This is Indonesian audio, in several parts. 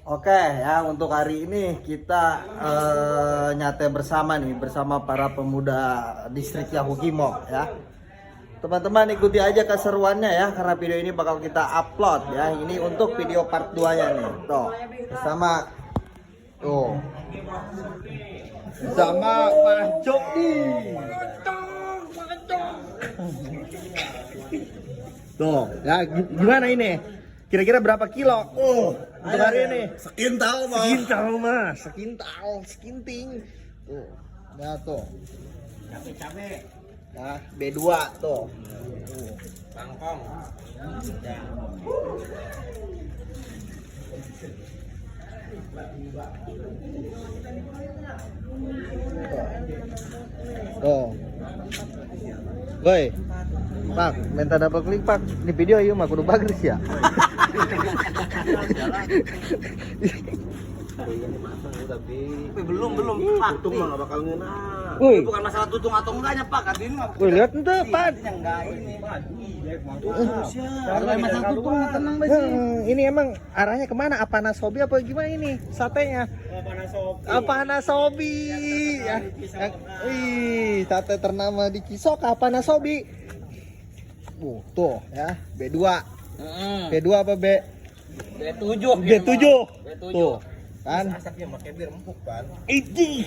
Oke ya, untuk hari ini kita nyate bersama nih, bersama para pemuda distrik Yahukimo ya. Teman-teman ikuti aja keseruannya ya, karena video ini bakal kita upload ya. Ini untuk video part 2-nya nih. Tuh, bersama bersama Pak Jody. Tuh, ya gimana ini? Kira-kira berapa kilo? Untuk hari ini Sekintal mah. sekintal mas, sekinting. Tuh, ya tuh. Cabe-cabe. Nah, B2 tuh. Bangkong. Tuh. Woi. Pak, minta dapat klik Pak. Di video yuk mah kudu bagus ya. Tapi belum Pak. Tutung mah enggak bakal ngena. Wih. Bukan masalah tutung atau enggaknya Pak, kan ini mah. Wih, lihat ente Pak. Enggak ini, Pak. Kalau masalah tutung mah tenang bae. Ini emang arahnya kemana? Apa nasobi apa gimana ini satenya? Apa nasobi? Ya. Ih, sate ternama di Kisok apa nasobi? Tuh ya, B2. B2 apa B? B7. B7. Tuh. Kan? Asapnya pakai bir empuk, Pan. Idi.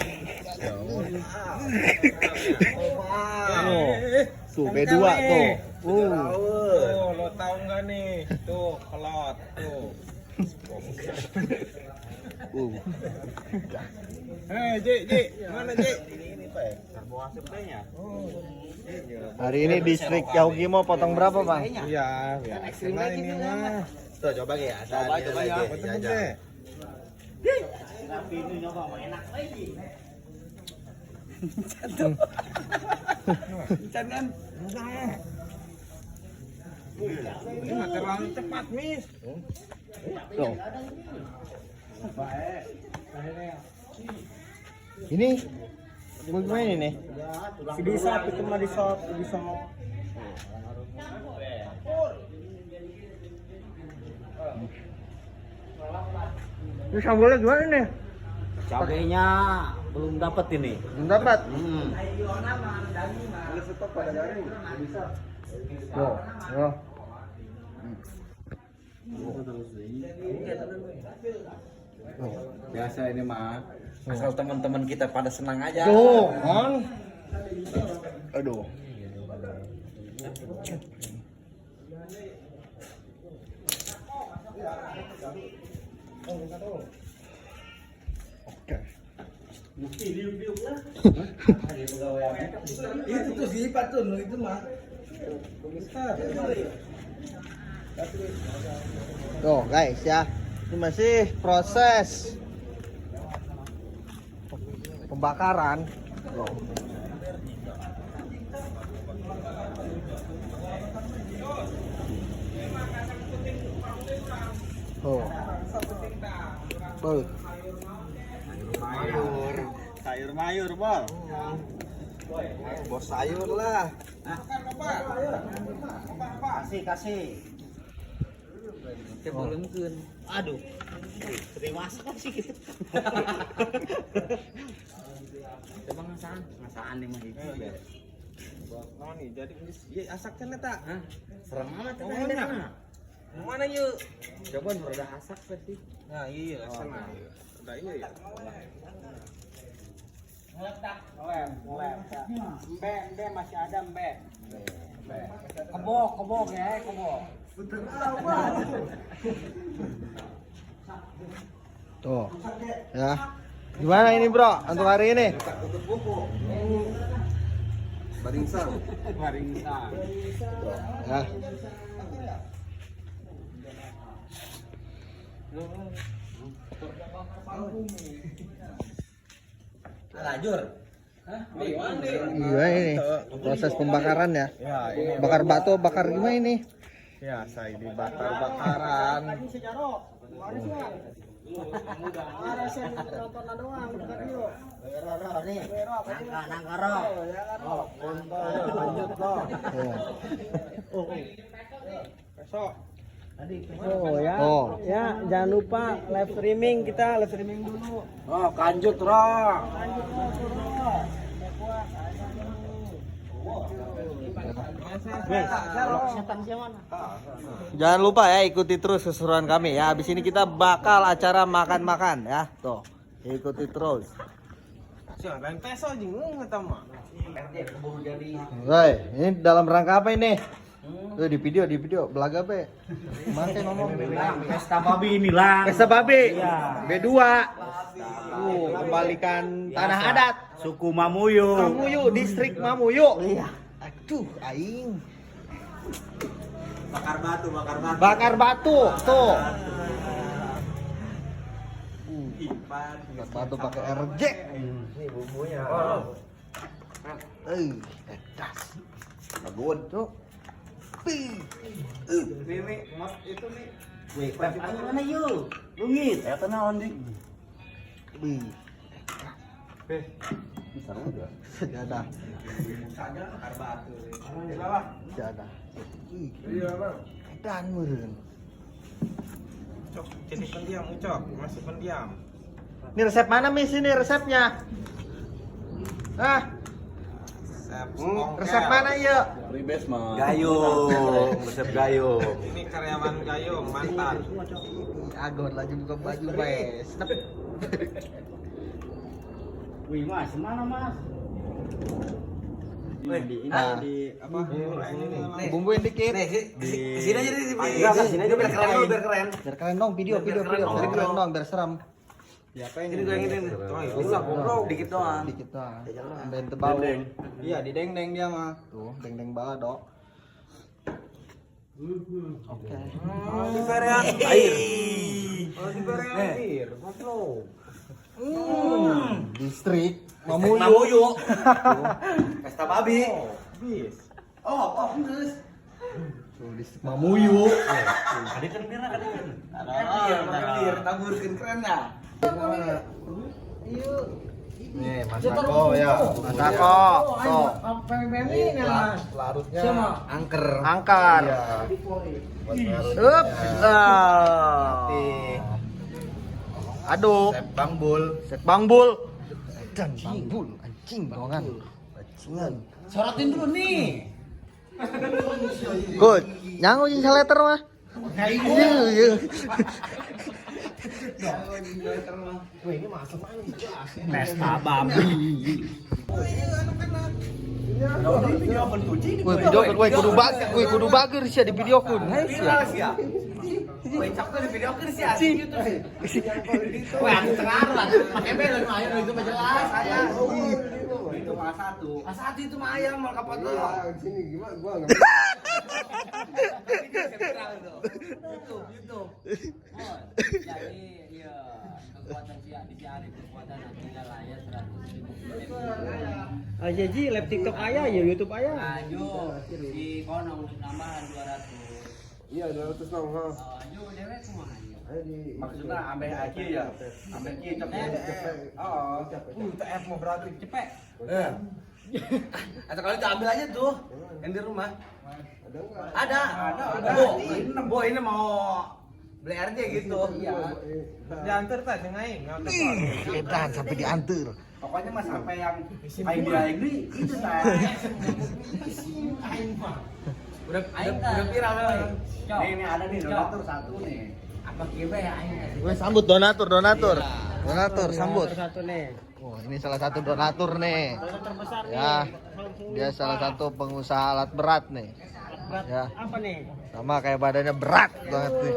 Tuh B2 tuh. Oh, lo tahu nggak nih? Tuh, kelot tuh. Ji, mana Ji? Ini Pak ya. Karbo asapnya. Hari ini distrik Yahukimo potong berapa, Bang? Iya, ya. Ekstrim lagi ini tuh, mah. Tuh, coba ya. Coba ya. Betul deh. Jangan. Ini nggak terlalu cepat, Miss. Tuh. Ini bagaimana ini? Di shop itu mah di shop. Ini sambalnya gimana nih? Cabenya belum dapat ini. Belum dapat. Tuh, tuh. Biasa ini mah. Asal teman-teman kita pada senang aja. Tuh, kan? Aduh. Oke. Itu tuh si Pak tuh, itu mah. Tuh, guys ya. Ini masih proses pembakaran. Tuh. Tuh. Tuh. Sayur mayur, Bol. Bos sayur lah. Kasih. Kita belum mungkin. Aduh. Sering masak apa sih gitu. Coba ngasaan nih mah itu. Oh nih, jadi asaknya neta. Hah? Serem amat Oh, kan mana? mana? Mana yuk? Coba udah asak pasti. Nah iya, sana. Udah iya ya. Mbe masih ada mbe. Kebok ya, kebok. Tuh. Ya. Gimana ini, Bro? Untuk hari ini? Baringsang. Ya. Lajur. Gimana ini? Proses pembakaran ya? Ya, ini Bakar batu, bakar gimana ini? ya saya dibakar-bakaran. Tuh. Besok Oh ya. Oh. Ya, jangan lupa live streaming kita, live streaming dulu. Oh, kanjut Ro. Jangan lupa ya ikuti terus keseruan kami ya. Habis ini kita bakal acara makan-makan ya. Tuh, ikuti terus. Siapa yang peso aja nggak mah. Woi, ini dalam rangka apa ini? Tuh di video, belaga be. Makan ngomong. Pesta babi inilah. Pesta babi. B2. Kembalikan tanah adat. Suku Mamuyu. Mamuyu, distrik Mamuyu. Iya. Aduh, aing. Bakar batu, tuh. Bakar batu pakai RJ. Ini bumbunya. Das. Bagus tuh. Ini mas itu nih. Wih, mana yuk? Lungit. Ya tenang dik. Sejadah. Sejadah. Dan meureun. Ucok, jadi pendiam Ucok, masih pendiam. Ini resep mana Miss ini resepnya? Hah? Resep mana ya? Ribes mah. Gayung, resep gayung. Ini karyawan Gayung mantan. Agon lagi buka baju bes. Wih mas, mana mas? Ini apa? Bumbuin dikit. Sini aja di sini aja biar keren biar keren. Biar keren dong video dong biar seram. Ya apa ini gue yang ini. Bisa bro, dikit doang. Dikit doang. Ambil tebal. Iya, di deng-deng dia mah. Tuh, deng-deng banget dok. Oke. Di varian air. Oh, di varian air. Goblok. Distrik Mamuyu. Pesta babi. Bis. Oh, geus. Tuh, distrik Mamuyu. Ada kan pira kan? Ada. Taburkeun keren ya. Nih, Mas Ako ya. Mas Ako. Tuh. Larutnya angker. Up. Aduk. Sep bangbul. Dan bangbul anjing bangan. Bajingan. Sorotin dulu nih. Good. Nyangu jeung saleter mah. Iya. Pesta babi. Woi, video kan, woi kudu bager sih di video kun. Ya. Woi, cak tuh di video kan sih asik gitu. Woi, aku tengaruh lah. Pakai belon ayam itu mah jelas saya. Itu mah satu. Satu itu mah ayam mal kapot tuh. Sini gimana gua enggak. YouTube. Jadi ya kekuatan si Arif kekuatan tinggal layar 100.000. Aja ji live TikTok ayah ya YouTube ayah. Ayo di kono tambahan 200. Iya 200 dong, ha. Ayo dewek kumaha nya. Maksudnya ambil aja ya, ambil aja cepet. Oh, itu F mau berarti cepet. Atau kalau itu ambil aja tuh yang di rumah. Ada enggak? Ada. Bu, ini mau beli RJ gitu. Iya. Diantar tak cengaing. Edan sampai diantar. Pokoknya mas sampai yang paling dia ini itu saya. Udah viral nih. Ini ada nih donatur satu nih. Apa kieu ya aing? Gue sambut donatur. Sambut. Satu nih. Oh, ini salah satu donatur nih. Terbesar nih. Ya. Dia salah satu pengusaha alat berat nih. Berat Ya. apa nih? Sama kayak badannya berat banget nih.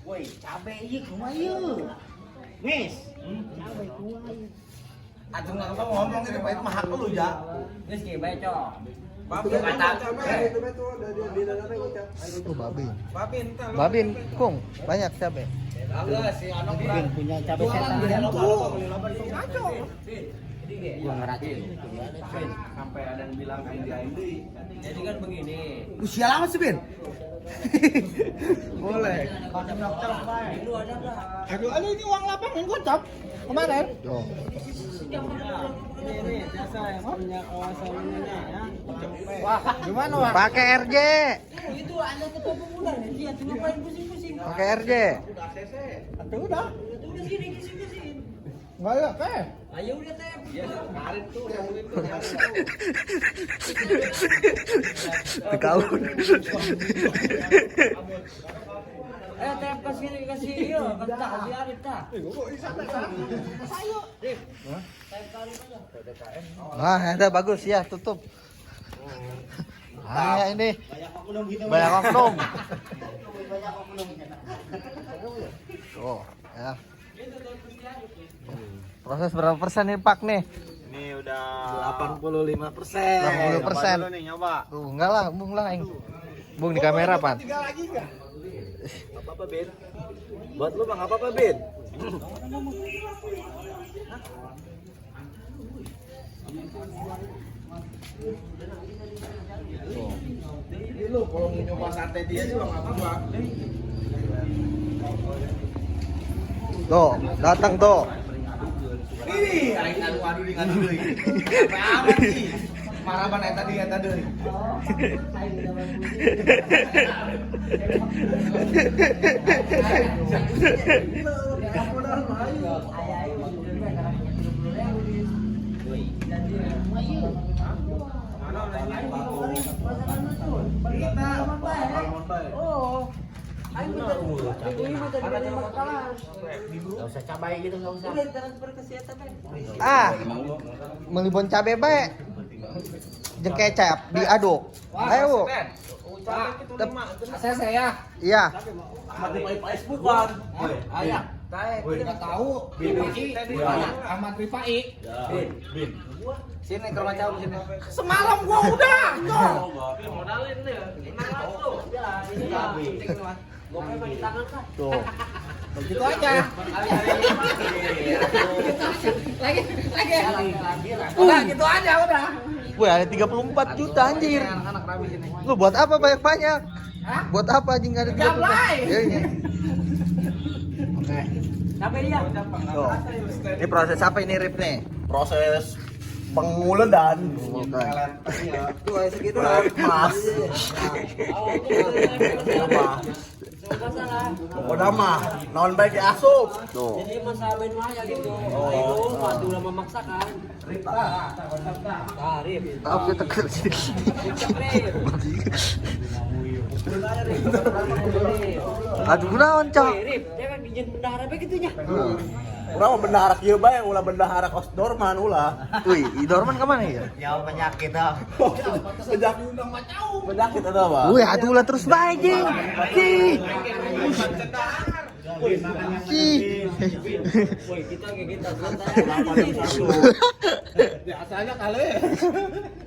Woi, cabe ieu kumaha ieu? Nis. Atuh nggak ngomong ini Pak itu mah hak lu ya. Geus kieu bae, Cok. Babin Oh, babin. entar. Babin, kung banyak cabe. Si anak Punya cabe setan. Gua ngeratin. sampai ada yang bilang dia ini. Jadi kan begini. Usia lama sih, Bin? Boleh. Lu ada enggak? Aduh, ini uang lapangan gocap. kemarin. Tuh. Ini jasa yang punya kawasan ini ya. Wah, gimana, Wak? Pakai RJ. Itu ada ketua pemuda nih, dia tuh ngapain pusing-pusing. Pakai RJ. Aduh udah. Itu udah sini kisi-kisin. Enggak ya, Teh. Ayo udah teh. Kemarin tuh yang itu. Tekawun. Teh kasih iya, bentar kasih Arif tah. Nah, ada bagus ya, tutup. Ah, ini. Banyak oknum. Tuh, ya. Proses berapa persen nih Pak nih? Ini udah 85%. 80%. Dulu nih nyoba. Tuh, enggak lah, Bung lah. Bung di kamera, Pan. Tiga lagi enggak? Apa-apa, Ben? Buat lu Bang, apa-apa, Ben? Ini lu kalau mau nyoba sate dia juga enggak apa-apa. Tuh, datang tuh. Ih, aing adu di ngadu deui. Sampai amat sih. Maraban eta tadi eta deui. Oh. Ayo enggak usah cabai gitu, enggak usah. Udah transfer ke siapa teh? Ah. Melibon cabe bae. Jeung kecap diaduk. Ayo. Saya. Iya. Ahmad Rifai Facebook kan. Ayah. Kita enggak tahu. Ahmad Rifai. Bin. Sini ke rumah Caum sini. Semalam gua udah. Modalin deh. 500. Ya, ini ya. Gopay bagi tangan kan. Tuh. Begitu aja. Lagi. Udah gitu aja udah. Wih, ada 34 juta anjir. Anak-anak rabi sini. Lu buat apa banyak-banyak? Hah? Buat apa anjing ada 34? Gablay. Ya, ini. Oke. Sampai dia. Tuh. Ini proses apa ini Rip nih? Proses penguledan. Tuh segitu. Mas. Udah mah, non baik asup. Tuh. Jadi masa ben mah ya gitu. Oh, padu lama memaksakan. Rip. Rip. Tahu kita kerja. Aduh, kunaon, Cok? Rip, dia kan dijin bendahara begitu nya. Urang mah bendahara kieu bae, ulah bendahara kos Dorman ulah. Wih, Idorman kemana ya? Jauh penyakit dah. Penyakit ada apa? Wih, atuh lah terus bae, Jing. Woi, kita kayak gitu Biasanya kali.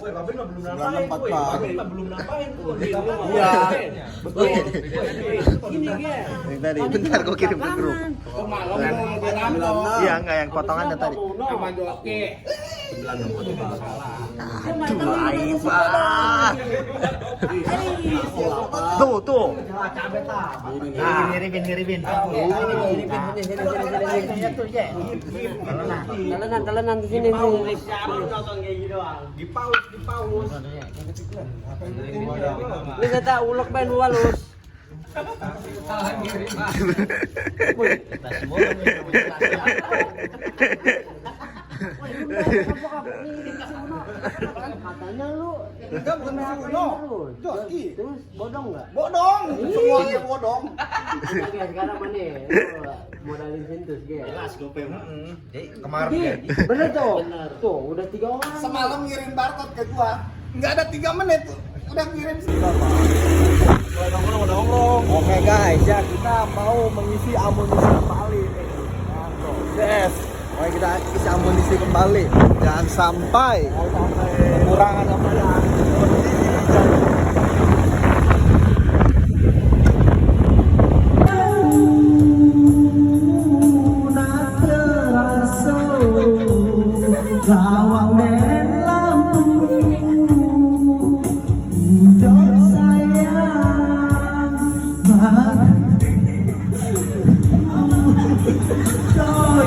Woi, Babin mah belum nampain. Babin mah belum nampain tuh. Iya. Betul. Ini dia. Yang tadi, bentar gua kirim ke grup. Iya, enggak yang potongannya tadi. Sama Joki. Aduh, Aiba. Tuh. Nah, niribin. Telenan di sini nih. Dipaus. Ini kata ulek ben walus. Katanya lu Enggak bukan Suno. Joki. terus bodong nggak? Bodong. Semuanya bodong. Sekarang mana? Modalin sentus ge. Jelas gope. Kemarin Bener tuh. Tuh udah 3 orang. Semalam ngirim barcode ke gua. Enggak ada 3 menit. Udah kirim sih. Oke guys, ya kita mau mengisi amunisi kembali nih. Yes. Mari kita isi amunisi kembali. Jangan sampai kekurangan apa ya. Tôi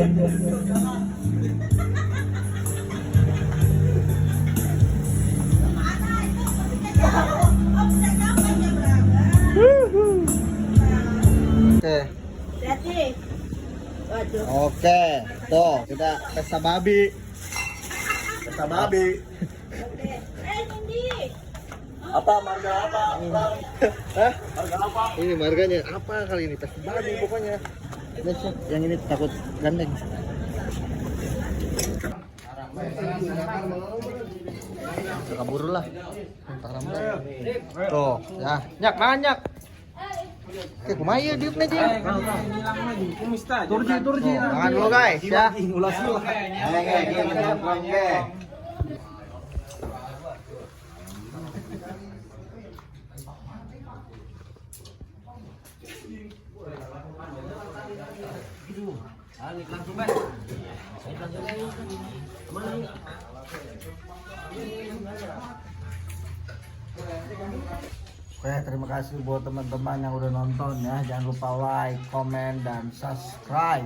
Oke. Jadi, waduh. Oke, tuh kita pesta babi. Pesta babi. Oke. Nindi. Apa marga apa? Hah? Marga apa? Ini marganya apa kali ini? Pesta babi pokoknya. Yang ini takut gandeng. Kabur lah. Tuh, ya. Nyak, makan nyak. Oke, kumaya diuk na aja. Turji. Makan dulu guys ya. Oke, terima kasih buat teman-teman yang udah nonton ya. Jangan lupa like, comment, dan subscribe.